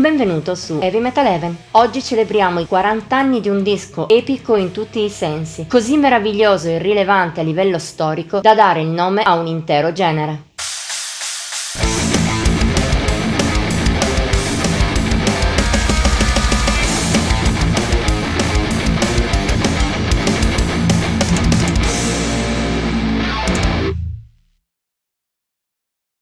benvenuto su Heavy Metal Heaven. Oggi celebriamo i 40 anni di un disco epico in tutti i sensi, così meraviglioso e rilevante a livello storico da dare il nome a un intero genere.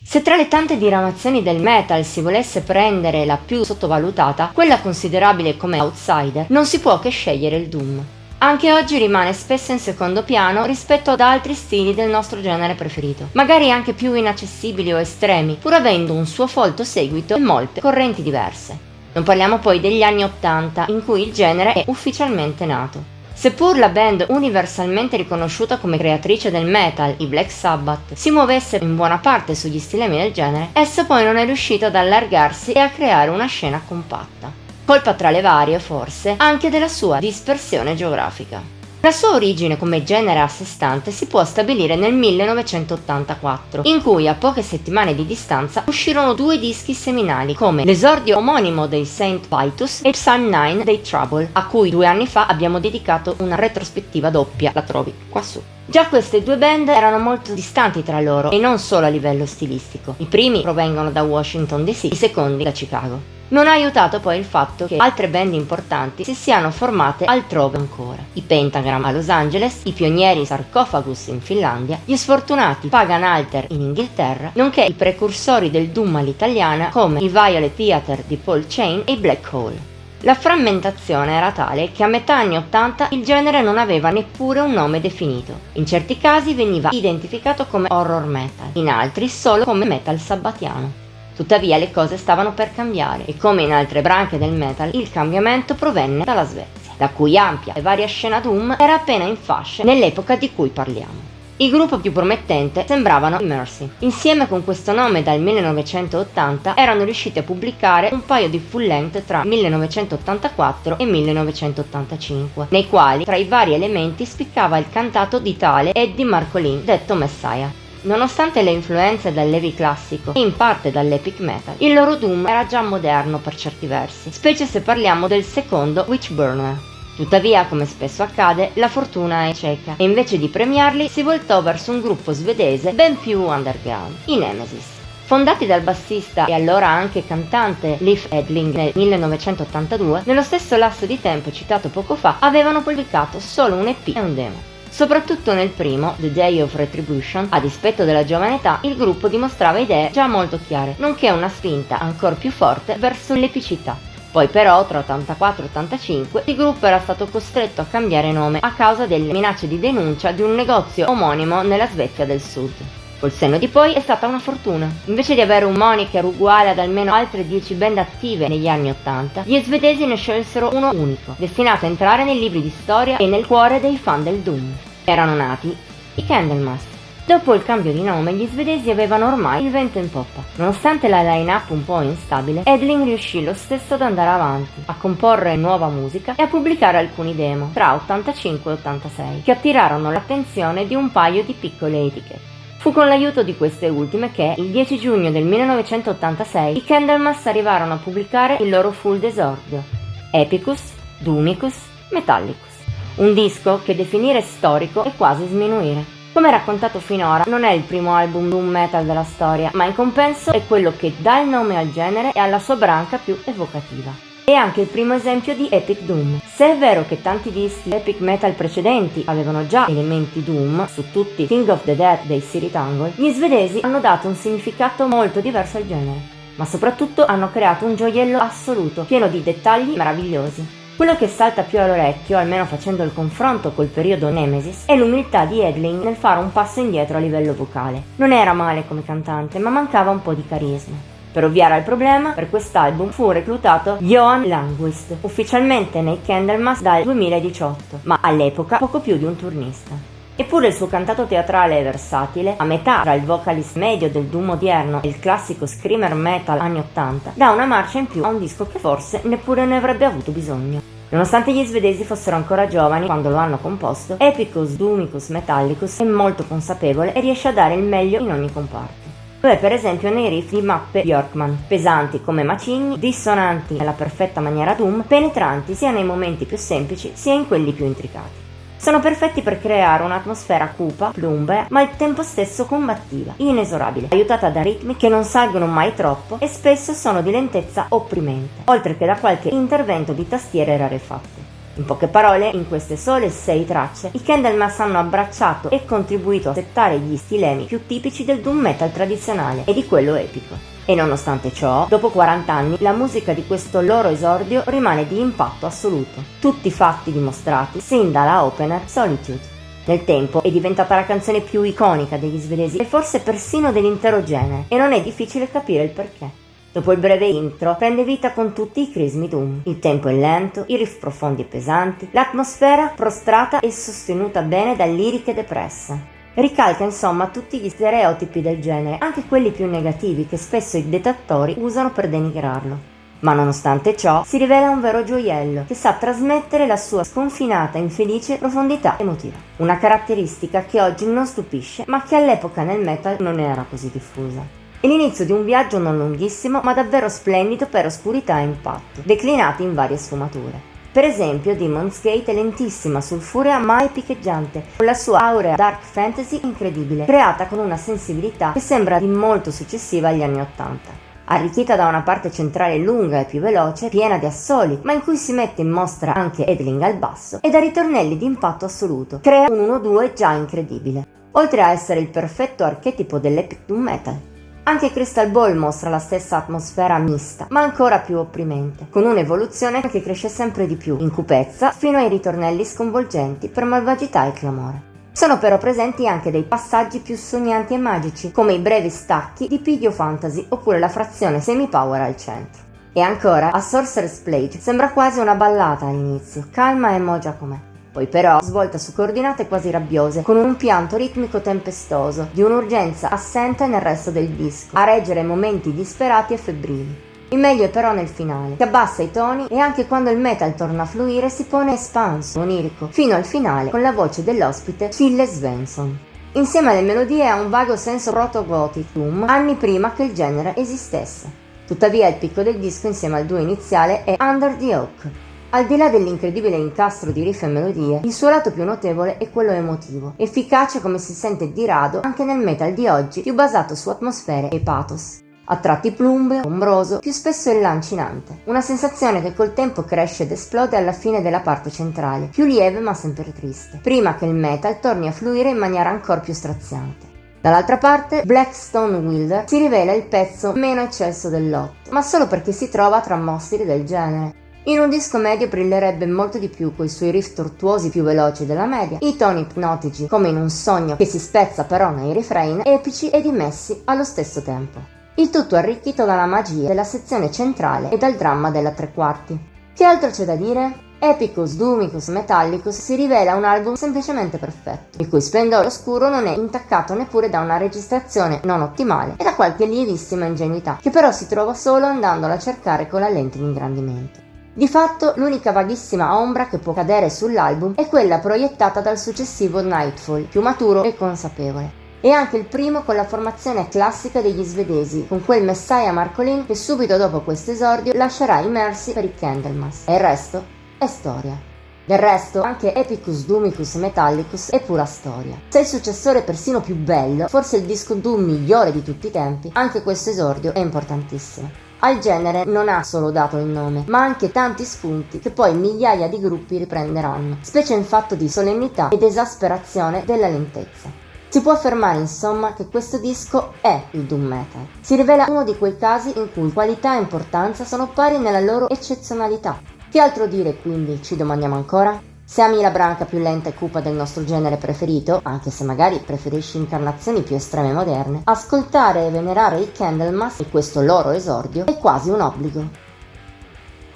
Se tra le tante diramazioni del metal si volesse prendere la più sottovalutata, quella considerabile come outsider, non si può che scegliere il doom. Anche oggi rimane spesso in secondo piano rispetto ad altri stili del nostro genere preferito, magari anche più inaccessibili o estremi, pur avendo un suo folto seguito e molte correnti diverse. Non parliamo poi degli anni '80, in cui il genere è ufficialmente nato. Seppur la band universalmente riconosciuta come creatrice del metal, i Black Sabbath, si muovesse in buona parte sugli stilemi del genere, essa poi non è riuscita ad allargarsi e a creare una scena compatta. Colpa tra le varie, forse, anche della sua dispersione geografica. La sua origine come genere a sé stante si può stabilire nel 1984, in cui a poche settimane di distanza uscirono due dischi seminali come l'esordio omonimo dei Saint Vitus e Psalm 9 dei Trouble, a cui 2 anni fa abbiamo dedicato una retrospettiva doppia, la trovi qua su. Già queste due band erano molto distanti tra loro e non solo a livello stilistico. I primi provengono da Washington DC, i secondi da Chicago. Non ha aiutato poi il fatto che altre band importanti si siano formate altrove ancora. I Pentagram a Los Angeles, i pionieri Sarcophagus in Finlandia, gli sfortunati Pagan Altar in Inghilterra, nonché i precursori del doom all'italiana come i Violet Theatre di Paul Chain e i Black Hole. La frammentazione era tale che a metà anni '80 il genere non aveva neppure un nome definito. In certi casi veniva identificato come horror metal, in altri solo come metal sabbatiano. Tuttavia le cose stavano per cambiare e come in altre branche del metal il cambiamento provenne dalla Svezia, la cui ampia e varia scena doom era appena in fasce nell'epoca di cui parliamo. Il gruppo più promettente sembravano i Mercy. Insieme con questo nome dal 1980 erano riusciti a pubblicare un paio di full length tra 1984 e 1985, nei quali tra i vari elementi spiccava il cantato di tale Eddie Marcolin, detto Messiah. Nonostante le influenze dall'heavy classico e in parte dall'epic metal, il loro doom era già moderno per certi versi, specie se parliamo del secondo Witchburner. Tuttavia, come spesso accade, la fortuna è cieca e invece di premiarli si voltò verso un gruppo svedese ben più underground, i Nemesis. Fondati dal bassista e allora anche cantante Leif Edling nel 1982, nello stesso lasso di tempo citato poco fa, avevano pubblicato solo un EP e un demo. Soprattutto nel primo, The Day of Retribution, a dispetto della giovane età, il gruppo dimostrava idee già molto chiare, nonché una spinta ancor più forte verso l'epicità. Poi però, tra 84 e 85, il gruppo era stato costretto a cambiare nome a causa delle minacce di denuncia di un negozio omonimo nella Svezia del Sud. Col senno di poi è stata una fortuna. Invece di avere un moniker uguale ad almeno altre 10 band attive negli anni '80, gli svedesi ne scelsero uno unico, destinato a entrare nei libri di storia e nel cuore dei fan del doom. Erano nati i Candlemass. Dopo il cambio di nome, gli svedesi avevano ormai il vento in poppa. Nonostante la line-up un po' instabile, Edling riuscì lo stesso ad andare avanti, a comporre nuova musica e a pubblicare alcuni demo, tra 85 e 86, che attirarono l'attenzione di un paio di piccole etichette. Fu con l'aiuto di queste ultime che, il 10 giugno del 1986, i Candlemass arrivarono a pubblicare il loro full d'esordio, Epicus, Doomicus, Metallicus. Un disco che definire storico è quasi sminuire. Come raccontato finora, non è il primo album doom metal della storia, ma in compenso è quello che dà il nome al genere e alla sua branca più evocativa. È anche il primo esempio di epic doom. Se è vero che tanti dischi epic metal precedenti avevano già elementi doom, su tutti King of the Dead dei Spirit Angle, gli svedesi hanno dato un significato molto diverso al genere, ma soprattutto hanno creato un gioiello assoluto, pieno di dettagli meravigliosi. Quello che salta più all'orecchio, almeno facendo il confronto col periodo Nemesis, è l'umiltà di Edling nel fare un passo indietro a livello vocale. Non era male come cantante, ma mancava un po' di carisma. Per ovviare al problema, per quest'album fu reclutato Johan Langwist, ufficialmente nei Candlemass dal 2018, ma all'epoca poco più di un turnista. Eppure il suo cantato teatrale è versatile, a metà tra il vocalist medio del doom odierno e il classico screamer metal anni '80, dà una marcia in più a un disco che forse neppure ne avrebbe avuto bisogno. Nonostante gli svedesi fossero ancora giovani quando lo hanno composto, Epicus, Doomicus, Metallicus è molto consapevole e riesce a dare il meglio in ogni comparto. Lo è per esempio nei riff di mappe Björkman, pesanti come macigni, dissonanti nella perfetta maniera doom, penetranti sia nei momenti più semplici sia in quelli più intricati. Sono perfetti per creare un'atmosfera cupa, plumbea, ma al tempo stesso combattiva, inesorabile, aiutata da ritmi che non salgono mai troppo e spesso sono di lentezza opprimente, oltre che da qualche intervento di tastiere rarefatte. In poche parole, in queste sole 6 tracce, i Candlemass hanno abbracciato e contribuito a settare gli stilemi più tipici del doom metal tradizionale e di quello epico. E nonostante ciò, dopo 40 anni, la musica di questo loro esordio rimane di impatto assoluto. Tutti fatti dimostrati sin dalla opener Solitude. Nel tempo è diventata la canzone più iconica degli svedesi e forse persino dell'intero genere, e non è difficile capire il perché. Dopo il breve intro prende vita con tutti i crismi doom. Il tempo è lento, i riff profondi e pesanti, l'atmosfera prostrata e sostenuta bene da liriche depresse. Ricalca insomma tutti gli stereotipi del genere, anche quelli più negativi che spesso i detrattori usano per denigrarlo. Ma nonostante ciò si rivela un vero gioiello che sa trasmettere la sua sconfinata e infelice profondità emotiva. Una caratteristica che oggi non stupisce ma che all'epoca nel metal non era così diffusa. È l'inizio di un viaggio non lunghissimo ma davvero splendido per oscurità e impatto, declinati in varie sfumature. Per esempio, Demon's Gate è lentissima, sulfurea ma epiccheggiante, con la sua aurea dark fantasy incredibile, creata con una sensibilità che sembra di molto successiva agli anni '80. Arricchita da una parte centrale lunga e più veloce, piena di assoli, ma in cui si mette in mostra anche Edling al basso, e da ritornelli di impatto assoluto, crea un 1-2 già incredibile, oltre a essere il perfetto archetipo dell'epic doom metal. Anche Crystal Ball mostra la stessa atmosfera mista, ma ancora più opprimente, con un'evoluzione che cresce sempre di più, in cupezza, fino ai ritornelli sconvolgenti per malvagità e clamore. Sono però presenti anche dei passaggi più sognanti e magici, come i brevi stacchi di Piglio Fantasy oppure la frazione semi-power al centro. E ancora, a Sorcerer's Plague sembra quasi una ballata all'inizio, calma e mogia com'è. Poi però svolta su coordinate quasi rabbiose, con un pianto ritmico tempestoso, di un'urgenza assente nel resto del disco, a reggere momenti disperati e febbrili. Il meglio è però nel finale, che abbassa i toni e anche quando il metal torna a fluire si pone espanso, onirico, fino al finale con la voce dell'ospite Phil Svensson. Insieme alle melodie ha un vago senso proto-gothic doom, anni prima che il genere esistesse. Tuttavia il picco del disco insieme al duo iniziale è Under the Oak. Al di là dell'incredibile incastro di riff e melodie, il suo lato più notevole è quello emotivo, efficace come si sente di rado anche nel metal di oggi, più basato su atmosfere e pathos. A tratti plumbeo, ombroso, più spesso è lancinante, una sensazione che col tempo cresce ed esplode alla fine della parte centrale, più lieve ma sempre triste, prima che il metal torni a fluire in maniera ancora più straziante. Dall'altra parte, Black Stone Wilder si rivela il pezzo meno eccelso dell'8, ma solo perché si trova tra mostri del genere. In un disco medio brillerebbe molto di più coi suoi riff tortuosi più veloci della media, i toni ipnotici come in un sogno che si spezza però nei refrain, epici e dimessi allo stesso tempo. Il tutto arricchito dalla magia della sezione centrale e dal dramma della tre quarti. Che altro c'è da dire? Epicus, Doomicus, Metallicus si rivela un album semplicemente perfetto, il cui splendore oscuro non è intaccato neppure da una registrazione non ottimale e da qualche lievissima ingenuità, che però si trova solo andandola a cercare con la lente di ingrandimento. Di fatto, l'unica vaghissima ombra che può cadere sull'album è quella proiettata dal successivo Nightfall, più maturo e consapevole. E anche il primo con la formazione classica degli svedesi, con quel Messiah Marcolin che subito dopo questo esordio lascerà immersi per i Candlemass. E il resto è storia. Del resto, anche Epicus, Doomicus, Metallicus è pura storia. Se il successore è persino più bello, forse il disco doom migliore di tutti i tempi, anche questo esordio è importantissimo. Al genere non ha solo dato il nome, ma anche tanti spunti che poi migliaia di gruppi riprenderanno, specie in fatto di solennità ed esasperazione della lentezza. Si può affermare insomma che questo disco è il doom metal. Si rivela uno di quei casi in cui qualità e importanza sono pari nella loro eccezionalità. Che altro dire quindi, ci domandiamo ancora? Se ami la branca più lenta e cupa del nostro genere preferito, anche se magari preferisci incarnazioni più estreme e moderne, ascoltare e venerare i Candlemass e questo loro esordio è quasi un obbligo.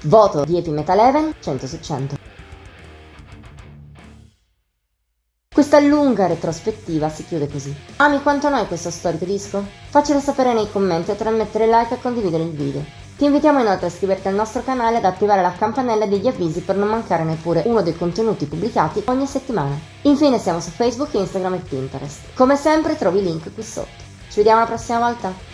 Voto di Epi Metal Heaven 100 su 100. Questa lunga retrospettiva si chiude così. Ami quanto noi questo storico disco? Faccelo sapere nei commenti oltre a mettere like e condividere il video. Ti invitiamo inoltre a iscriverti al nostro canale e ad attivare la campanella degli avvisi per non mancare neppure uno dei contenuti pubblicati ogni settimana. Infine siamo su Facebook, Instagram e Pinterest. Come sempre trovi i link qui sotto. Ci vediamo la prossima volta!